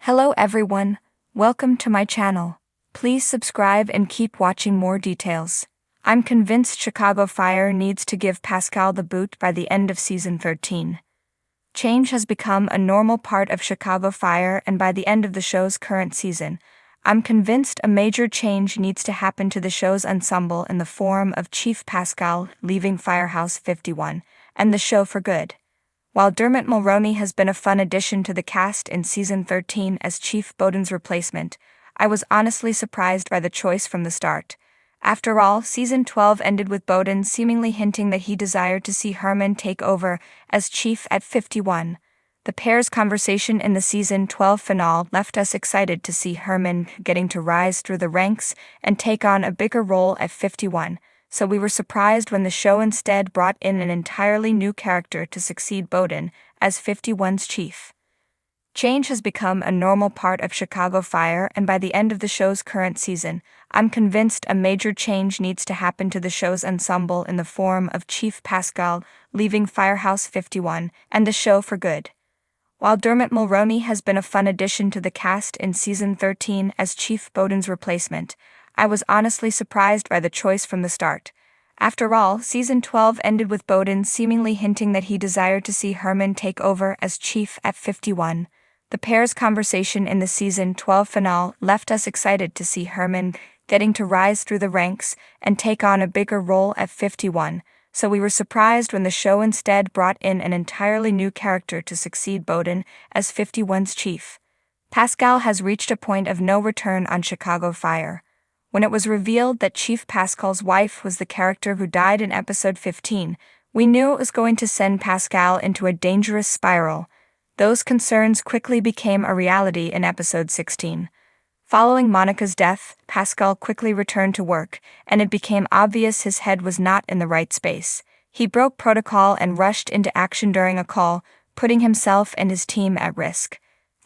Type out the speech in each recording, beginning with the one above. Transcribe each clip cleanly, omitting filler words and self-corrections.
Hello everyone, welcome to my channel. Please subscribe and keep watching more details. I'm convinced Chicago Fire needs to give Pascal the boot by the end of season 13. Change has become a normal part of Chicago Fire, and by the end of the show's current season, I'm convinced a major change needs to happen to the show's ensemble in the form of Chief Pascal leaving Firehouse 51 and the show for good. While Dermot Mulroney has been a fun addition to the cast in season 13 as Chief Bowden's replacement, I was honestly surprised by the choice from the start. After all, season 12 ended with Bowden seemingly hinting that he desired to see Herman take over as chief at 51. The pair's conversation in the season 12 finale left us excited to see Herman getting to rise through the ranks and take on a bigger role at 51, so we were surprised when the show instead brought in an entirely new character to succeed Bowden as 51's chief. Change has become a normal part of Chicago Fire, and by the end of the show's current season, I'm convinced a major change needs to happen to the show's ensemble in the form of Chief Pascal leaving Firehouse 51 and the show for good. While Dermot Mulroney has been a fun addition to the cast in season 13 as Chief Bowden's replacement, I was honestly surprised by the choice from the start. After all, season 12 ended with Bowden seemingly hinting that he desired to see Herman take over as chief at 51. The pair's conversation in the season 12 finale left us excited to see Herman getting to rise through the ranks and take on a bigger role at 51, so we were surprised when the show instead brought in an entirely new character to succeed Bowden as 51's chief. Pascal has reached a point of no return on Chicago Fire. When it was revealed that Chief Pascal's wife was the character who died in episode 15, we knew it was going to send Pascal into a dangerous spiral. Those concerns quickly became a reality in episode 16. Following Monica's death, Pascal quickly returned to work, and it became obvious his head was not in the right space. He broke protocol and rushed into action during a call, putting himself and his team at risk.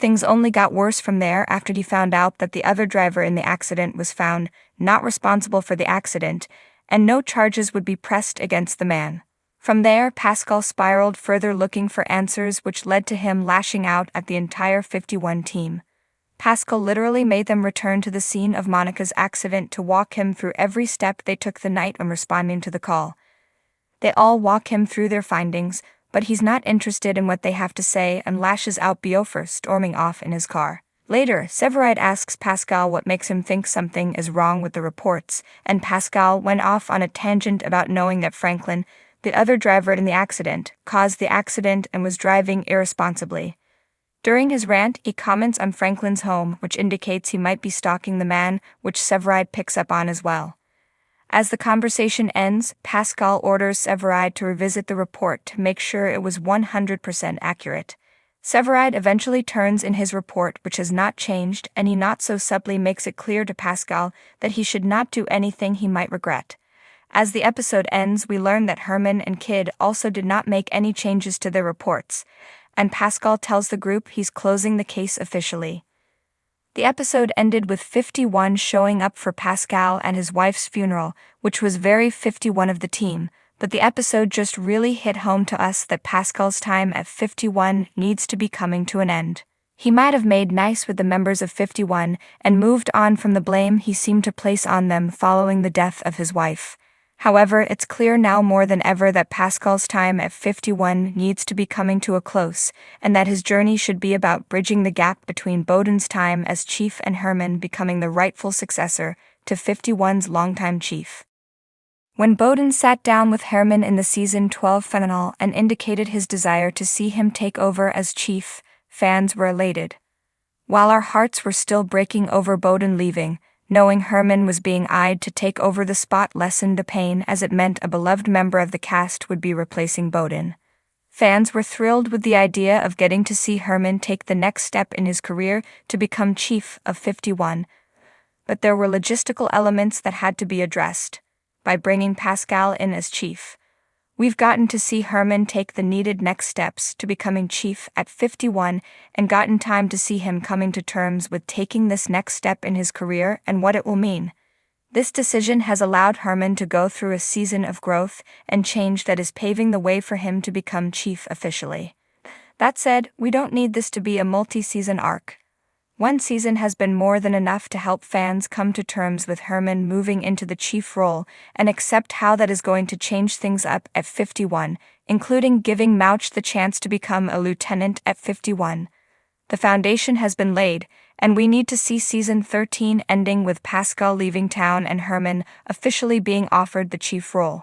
Things only got worse from there after he found out that the other driver in the accident was found not responsible for the accident, and no charges would be pressed against the man. From there, Pascal spiraled further looking for answers, which led to him lashing out at the entire 51 team. Pascal literally made them return to the scene of Monica's accident to walk him through every step they took the night when responding to the call. They all walk him through their findings, but he's not interested in what they have to say and lashes out Beaufort, storming off in his car. Later, Severide asks Pascal what makes him think something is wrong with the reports, and Pascal went off on a tangent about knowing that Franklin, the other driver in the accident, caused the accident and was driving irresponsibly. During his rant, he comments on Franklin's home, which indicates he might be stalking the man, which Severide picks up on as well. As the conversation ends, Pascal orders Severide to revisit the report to make sure it was 100% accurate. Severide eventually turns in his report, which has not changed, and he not so subtly makes it clear to Pascal that he should not do anything he might regret. As the episode ends, we learn that Herman and Kid also did not make any changes to their reports, and Pascal tells the group he's closing the case officially. The episode ended with 51 showing up for Pascal and his wife's funeral, which was very 51 of the team, but the episode just really hit home to us that Pascal's time at 51 needs to be coming to an end. He might have made nice with the members of 51 and moved on from the blame he seemed to place on them following the death of his wife. However, it's clear now more than ever that Pascal's time at 51 needs to be coming to a close, and that his journey should be about bridging the gap between Bowden's time as chief and Herman becoming the rightful successor to 51's longtime chief. When Bowden sat down with Herman in the season 12 finale and indicated his desire to see him take over as chief, fans were elated. While our hearts were still breaking over Bowden leaving, knowing Herman was being eyed to take over the spot lessened the pain, as it meant a beloved member of the cast would be replacing Bowden. Fans were thrilled with the idea of getting to see Herman take the next step in his career to become chief of 51, but there were logistical elements that had to be addressed. By bringing Pascal in as chief, we've gotten to see Herman take the needed next steps to becoming chief at 51 and gotten time to see him coming to terms with taking this next step in his career and what it will mean. This decision has allowed Herman to go through a season of growth and change that is paving the way for him to become chief officially. That said, we don't need this to be a multi-season arc. One season has been more than enough to help fans come to terms with Herman moving into the chief role and accept how that is going to change things up at 51, including giving Mouch the chance to become a lieutenant at 51. The foundation has been laid, and we need to see season 13 ending with Pascal leaving town and Herman officially being offered the chief role.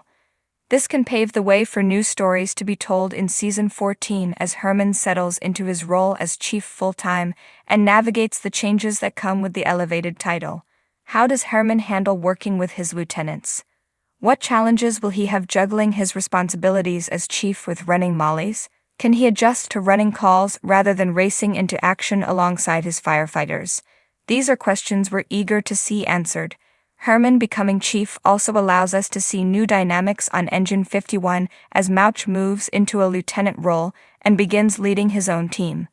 This can pave the way for new stories to be told in season 14 as Herman settles into his role as chief full-time and navigates the changes that come with the elevated title. How does Herman handle working with his lieutenants? What challenges will he have juggling his responsibilities as chief with running Molly's? Can he adjust to running calls rather than racing into action alongside his firefighters? These are questions we're eager to see answered. Herman becoming chief also allows us to see new dynamics on Engine 51 as Mouch moves into a lieutenant role and begins leading his own team.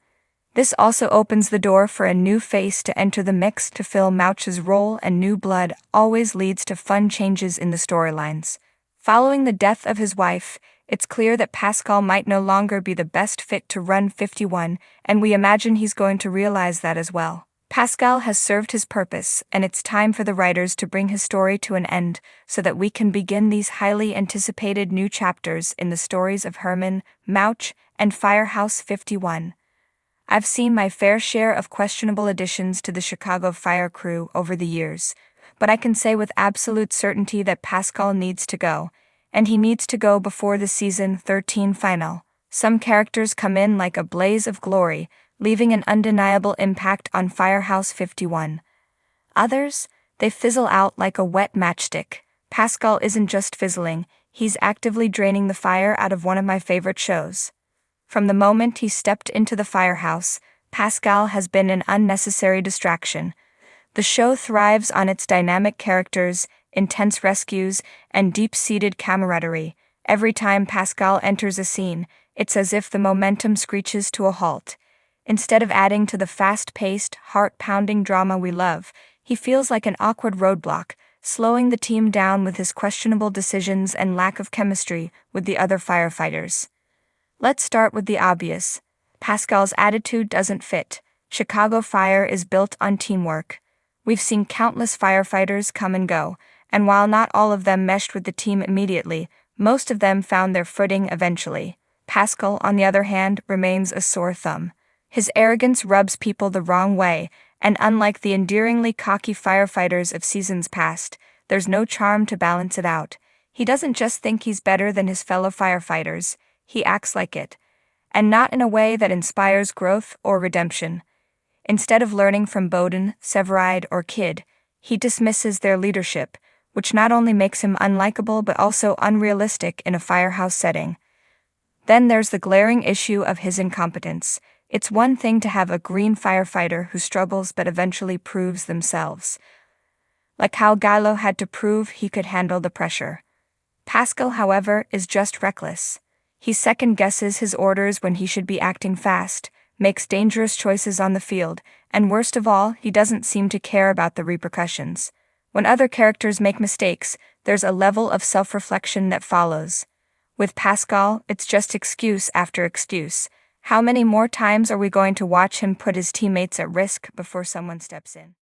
This also opens the door for a new face to enter the mix to fill Mouch's role, and new blood always leads to fun changes in the storylines. Following the death of his wife, it's clear that Pascal might no longer be the best fit to run 51, and we imagine he's going to realize that as well. Pascal has served his purpose, and it's time for the writers to bring his story to an end so that we can begin these highly anticipated new chapters in the stories of Herman, Mouch, and Firehouse 51. I've seen my fair share of questionable additions to the Chicago Fire crew over the years, but I can say with absolute certainty that Pascal needs to go, and he needs to go before the season 13 final. Some characters come in like a blaze of glory, leaving an undeniable impact on Firehouse 51. Others, they fizzle out like a wet matchstick. Pascal isn't just fizzling, he's actively draining the fire out of one of my favorite shows. From the moment he stepped into the firehouse, Pascal has been an unnecessary distraction. The show thrives on its dynamic characters, intense rescues, and deep-seated camaraderie. Every time Pascal enters a scene, it's as if the momentum screeches to a halt. Instead of adding to the fast-paced, heart-pounding drama we love, he feels like an awkward roadblock, slowing the team down with his questionable decisions and lack of chemistry with the other firefighters. Let's start with the obvious. Pascal's attitude doesn't fit. Chicago Fire is built on teamwork. We've seen countless firefighters come and go, and while not all of them meshed with the team immediately, most of them found their footing eventually. Pascal, on the other hand, remains a sore thumb. His arrogance rubs people the wrong way, and unlike the endearingly cocky firefighters of seasons past, there's no charm to balance it out. He doesn't just think he's better than his fellow firefighters, he acts like it, and not in a way that inspires growth or redemption. Instead of learning from Bowden, Severide, or Kidd, he dismisses their leadership, which not only makes him unlikable but also unrealistic in a firehouse setting. Then there's the glaring issue of his incompetence. It's one thing to have a green firefighter who struggles but eventually proves themselves, like how Gallo had to prove he could handle the pressure. Pascal, however, is just reckless. He second-guesses his orders when he should be acting fast, makes dangerous choices on the field, and worst of all, he doesn't seem to care about the repercussions. When other characters make mistakes, there's a level of self-reflection that follows. With Pascal, it's just excuse after excuse. How many more times are we going to watch him put his teammates at risk before someone steps in?